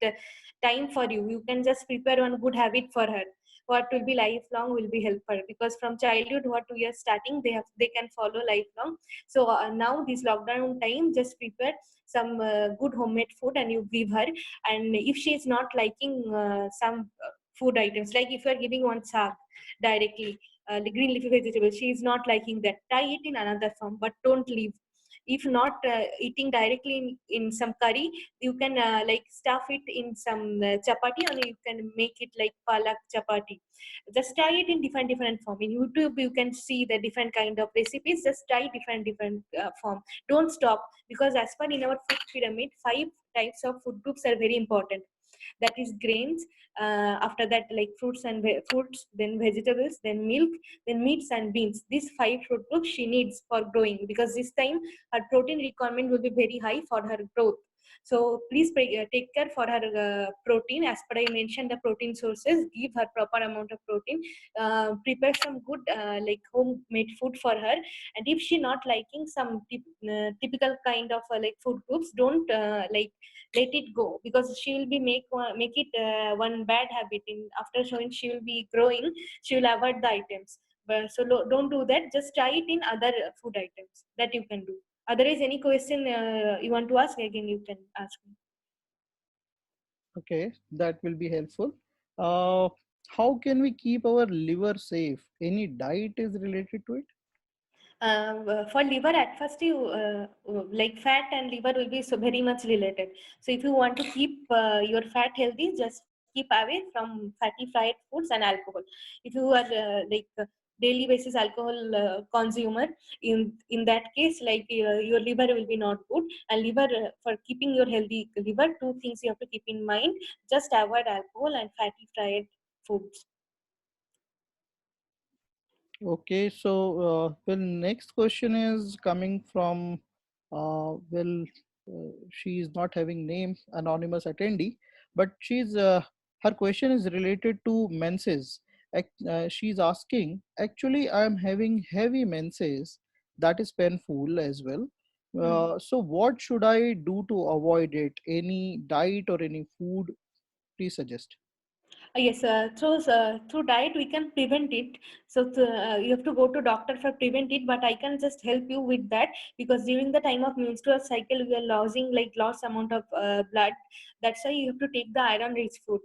time for you. You can just prepare one good habit for her. What will be lifelong will be helpful, because from childhood what we are starting, they can follow lifelong. So now this lockdown time, just prepare some good homemade food and you give her. And if she is not liking some food items, like if you are giving one saag directly, the green leafy vegetable, she is not liking that, try it in another form, but don't leave. If not eating directly in some curry, you can like stuff it in some chapati, and you can make it like palak chapati. Just try it in different form. In YouTube you can see the different kind of recipes. Just try different form. Don't stop, because as per in our food pyramid, 5 types of food groups are very important. that is grains, after that like fruits, then vegetables, then milk, then meats and beans. These 5 food groups she needs for growing, because this time her protein requirement will be very high for her growth. So please take care for her protein. As per I mentioned the protein sources, give her proper amount of protein, prepare some good like homemade food for her. And if she not liking some typical kind of like food groups, don't like let it go, because she will be make it one bad habit. In after showing she will be growing, she will avoid the items. But so don't do that. Just try it in other food items that you can do. Otherwise, any question you want to ask, again you can ask me. Okay, that will be helpful. Uh, how can we keep our liver safe? Any diet is related to it? For liver, at first you like fat and liver will be so very much related. So if you want to keep your fat healthy, just keep away from fatty fried foods and alcohol. If you are daily basis alcohol consumer, in that case, like your liver will be not good. And liver, for keeping your healthy liver, two things you have to keep in mind: just avoid alcohol and fatty fried foods. Okay, so well, next question is coming from she is not having name, anonymous attendee, but her question is related to menses. She's asking, actually, I am having heavy menses, that is painful as well. So what should I do to avoid it? Any diet or any food? Please suggest. Yes, through diet we can prevent it. So you have to go to doctor for prevent it, but I can just help you with that, because during the time of menstrual cycle we are losing like lots amount of blood. That's why you have to take the iron rich food.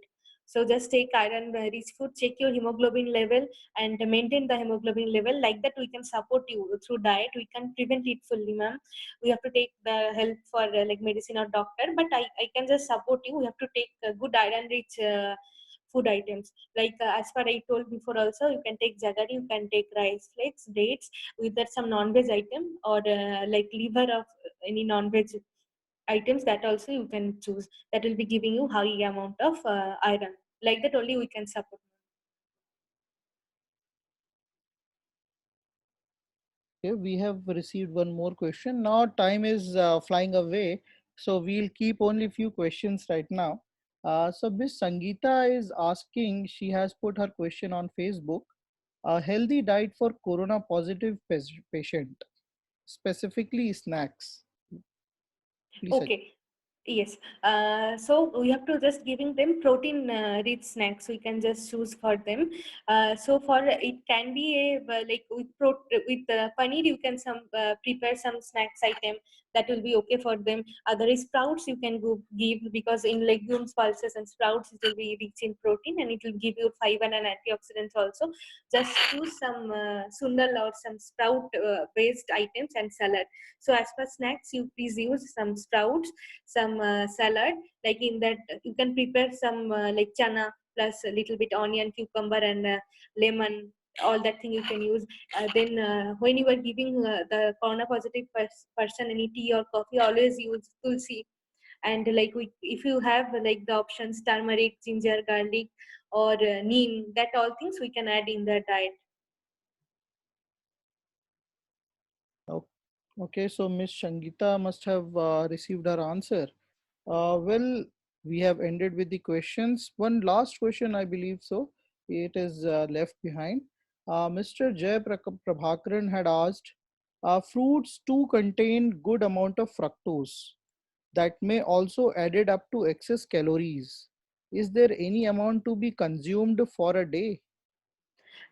So just take iron rich food, check your hemoglobin level, and maintain the hemoglobin level. Like that we can support you through diet. We can prevent it fully, ma'am. We have to take the help for like medicine or doctor, but I can just support you. We have to take good iron rich food items. Like as far I told before also, you can take jaggery, you can take rice flakes, dates, with that some non-veg item, or like liver of any non-veg items, that also you can choose. That will be giving you high amount of iron. Like that only we can support. Okay, we have received one more question. Now time is flying away, so we'll keep only few questions right now. So Miss Sangeeta is asking, she has put her question on Facebook. A healthy diet for corona positive patient, specifically snacks. Please suggest. Okay. Yes. So we have to just giving them protein rich snacks. We can just choose for them. So for it can be a like with paneer, you can some prepare some snacks item that will be okay for them. Other is sprouts you can give, because in legumes, pulses and sprouts it will be rich in protein, and it will give you fiber and antioxidants also. Just choose some sundal or some sprout based items and salad. So as for snacks, you please use some sprouts, some salad. Like in that, you can prepare some like chana plus a little bit onion, cucumber, and lemon. All that thing you can use. Then when you are giving the corona positive person any tea or coffee, always use tulsi. And like if you have like the options turmeric, ginger, garlic, or neem, that all things we can add in the diet. O- Okay, so Miss Sangeeta must have received her answer. Well, we have ended with the questions. One last question, I believe so. It is left behind. Mr. Prabhakaran had asked, fruits too contain good amount of fructose that may also added up to excess calories. Is there any amount to be consumed for a day?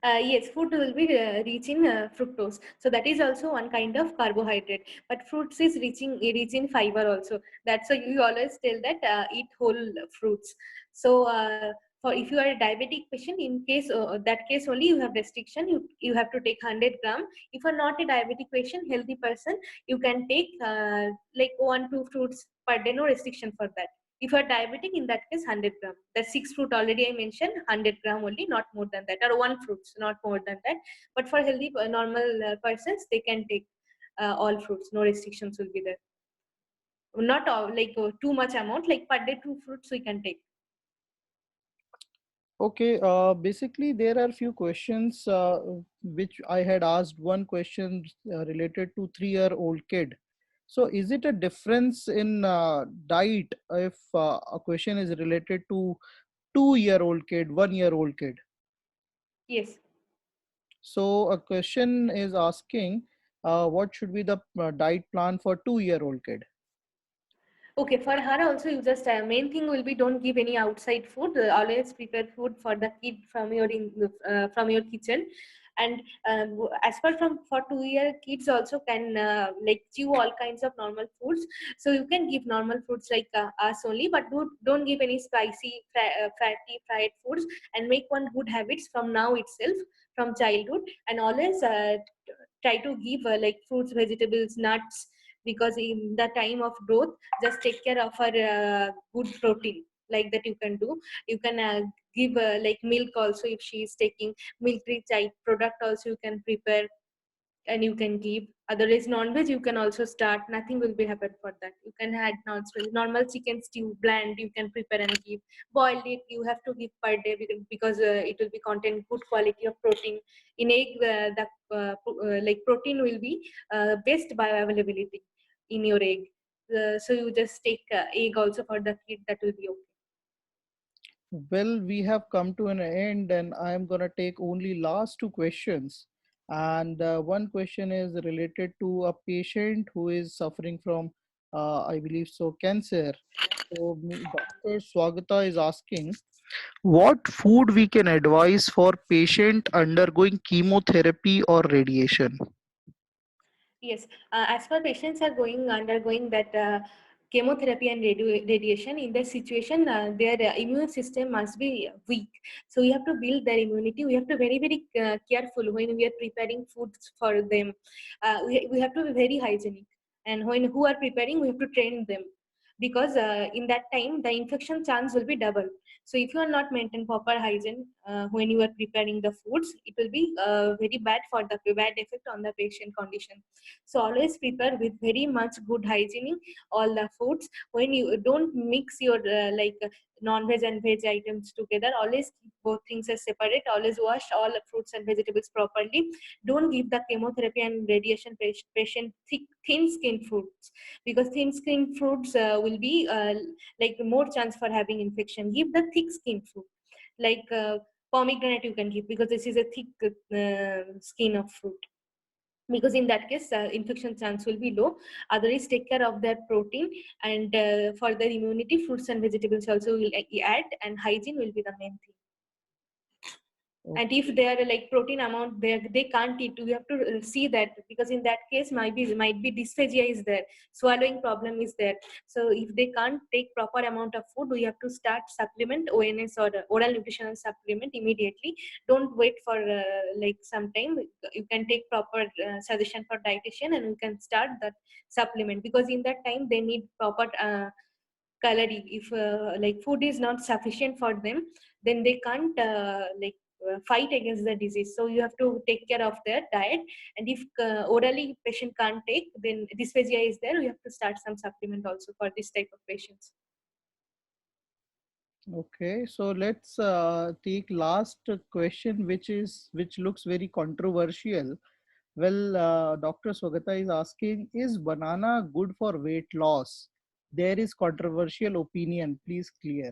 Yes, food will be rich in fructose. So that is also one kind of carbohydrate. But fruits is rich in fiber also. That's why you always tell that eat whole fruits. So for if you are a diabetic patient, in case that case only you have restriction. You have to take 100 gram. If you are not a diabetic patient, healthy person, you can take like 1 2 fruits per day. No restriction for that. If you are diabetic, in that case, 100 gram. The 6 fruit already I mentioned, 100 gram only, not more than that, or 1 fruits, not more than that. But for healthy normal persons, they can take all fruits. No restrictions will be there. Not all, like too much amount. Like per day, 2 fruits we can take. Okay, basically there are few questions which I had asked. One question related to 3-year-old kid. So is it a difference in diet if a question is related to 2-year-old kid, 1-year-old kid? Yes. So a question is asking what should be the diet plan for 2-year-old kid? Okay, for her also, you just main thing will be don't give any outside food. Always prepare food for the kid from your kitchen. And as far from for 2 year kids also can like chew all kinds of normal foods. So you can give normal foods like us only, but don't give any spicy, fatty, fried foods. And make one good habits from now itself, from childhood. And always try to give like fruits, vegetables, nuts, because in the time of growth, just take care of her good protein, like that you can do. You can give like milk also, if she is taking milk rich type product also you can prepare and you can give. Otherwise non-veg you can also start, nothing will be happen for that. You can add normal chicken stew bland, you can prepare and give. Boiled it you have to give per day, because it will be contain good quality of protein. In egg the like protein will be best bioavailability in your egg. So you just take egg also for the kid, that will be okay. Well, we have come to an end, and I am going to take only last two questions. And one question is related to a patient who is suffering from, I believe so, cancer. So, Dr. Swagata is asking, what food we can advise for patient undergoing chemotherapy or radiation? Yes, as per patients are going undergoing that chemotherapy and radiation, in that situation, their immune system must be weak. So we have to build their immunity. We have to very careful when we are preparing foods for them. We have to be very hygienic, and when who are preparing, we have to train them, because in that time the infection chance will be double. So if you are not maintain proper hygiene when you are preparing the foods, it will be very bad for the bad effect on the patient condition. So always prepare with very much good hygiene all the foods. When you don't mix your non-veg and veg items together, always keep both things as separate. Always wash all the fruits and vegetables properly. Don't give the chemotherapy and radiation patient thin skin fruits, because thin skin fruits will be like more chance for having infection. Give the thick skin fruit, like pomegranate you can give, because this is a thick skin of fruit, because in that case infection chance will be low. Otherwise take care of their protein, and for their immunity fruits and vegetables also will add, and hygiene will be the main thing. And if Okay. they are like protein amount they can't eat, we have to see that, because in that case might be dysphagia is there, swallowing problem is there. So if they can't take proper amount of food, we have to start supplement ONS or oral nutritional supplement immediately. Don't wait for like some time. You can take proper suggestion for dietitian and you can start that supplement, because in that time they need proper calorie. If like food is not sufficient for them, then they can't fight against the disease. So you have to take care of their diet. And if orally patient can't take, then dysphagia is there, we have to start some supplement also for this type of patients. Okay, so let's take last question, which looks very controversial. Well, Dr. Swagata is asking, is banana good for weight loss? There is controversial opinion. Please clear.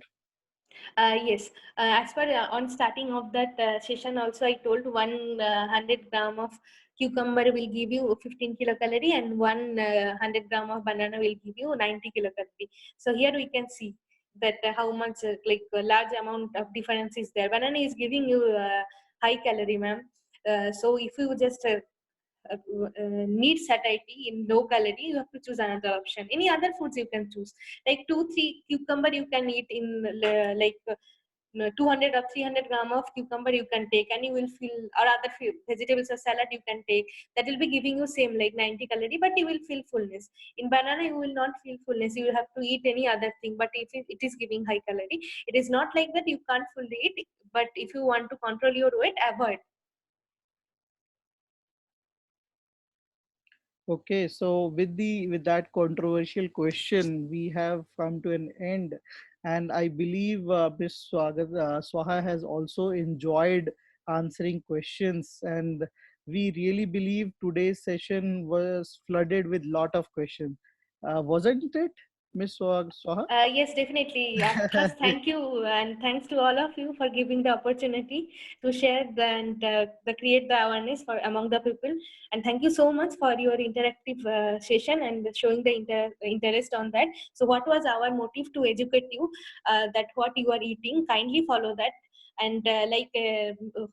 Yes, as per on starting of that session also I told 100 gram of cucumber will give you 15 kilocalorie, and 100 gram of banana will give you 90 kilocalorie. So here we can see that how much large amount of difference is there. Banana is giving you high calorie, ma'am. So if you just need satiety in low calorie, you have to choose another option. Any other foods you can choose, like 2 3 cucumber you can eat in like 200 or 300 gram of cucumber you can take, and you will feel, or other vegetables or salad you can take, that will be giving you same like 90 calorie, but you will feel fullness. In banana you will not feel fullness, you will have to eat any other thing, but if it is giving high calorie, it is not like that you can't fully eat. But if you want to control your weight, avoid. Okay, so with that controversial question, we have come to an end, and I believe Ms. Swaha has also enjoyed answering questions, and we really believe today's session was flooded with lot of questions, wasn't it, Ms. Swaha? Yes, definitely. First, thank you and thanks to all of you for giving the opportunity to share the create the awareness for among the people. And thank you so much for your interactive session and showing the interest on that. So, what was our motive to educate you that what you are eating? Kindly follow that. And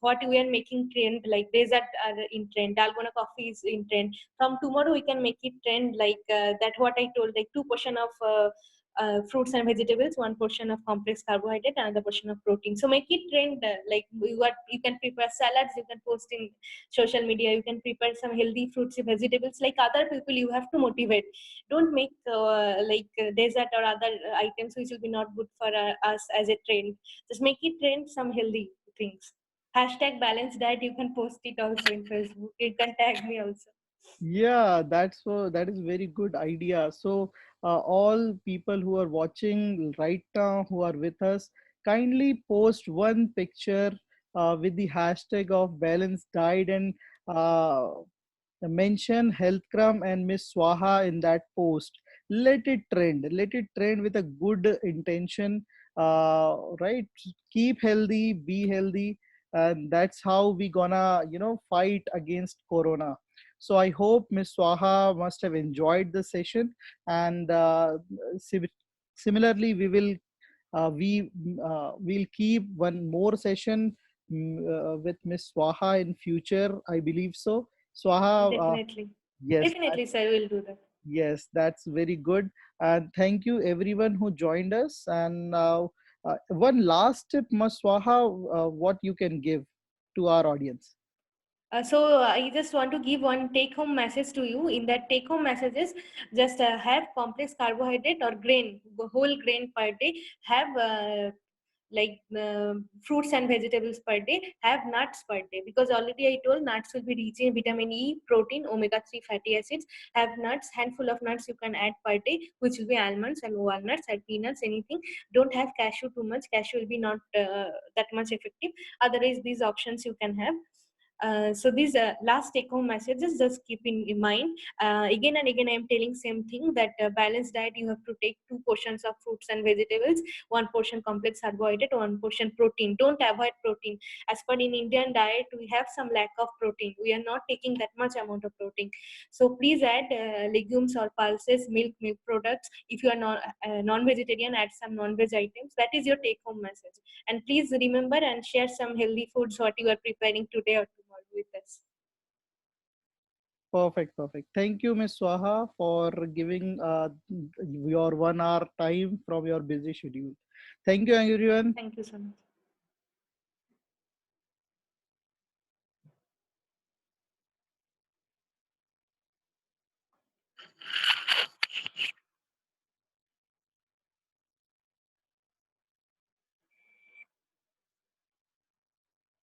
what we are making trend, like desert are in trend, dalgona coffee is in trend. From tomorrow, we can make it trend like that. What I told, like 2% of fruits and vegetables, one portion of complex carbohydrate, another portion of protein. So make it trend. You can prepare salads. You can post in social media. You can prepare some healthy fruits and vegetables. Like other people, you have to motivate. Don't make dessert or other items which will be not good for us as a trend. Just make it trend some healthy things. Hashtag balanced diet. You can post it also in Facebook. You can tag me also. Yeah, that is very good idea. So all people who are watching right now, who are with us, kindly post one picture with the hashtag of balanced diet, and uh, mention Healthcrum and Miss Swaha in that post. Let it trend. Let it trend with a good intention. Right? Keep healthy, be healthy, and that's how we gonna fight against Corona. So I hope Miss Swaha must have enjoyed the session, and similarly we'll keep one more session with Miss Swaha in future. I believe so. Swaha, Definitely. yes, Definitely, sir. We'll do that. yes, that's very good. And thank you everyone who joined us. And now, one last tip, Ms. Swaha, what you can give to our audience. I just want to give one take-home message to you. In that take-home messages, just have complex carbohydrate or grain, whole grain per day. Have fruits and vegetables per day. Have nuts per day, because already I told nuts will be rich in vitamin E, protein, omega-3 fatty acids. Have nuts, handful of nuts you can add per day, which will be almonds and walnuts and peanuts, anything. Don't have cashew too much. Cashew will be not that much effective. Otherwise, these options you can have. So these last take-home messages, just keep in mind. Again and again, I am telling same thing, that balanced diet, you have to take 2 portions of fruits and vegetables, 1 portion complex carbohydrate, 1 portion protein. Don't avoid protein. As per in Indian diet, we have some lack of protein. We are not taking that much amount of protein. So please add legumes or pulses, milk products. If you are non-vegetarian, add some non-veg items. That is your take-home message. And please remember and share some healthy foods what you are preparing today or tomorrow with us. Perfect, perfect. Thank you, Ms. Swaha, for giving your 1 hour time from your busy schedule. Thank you, everyone. Thank you so much.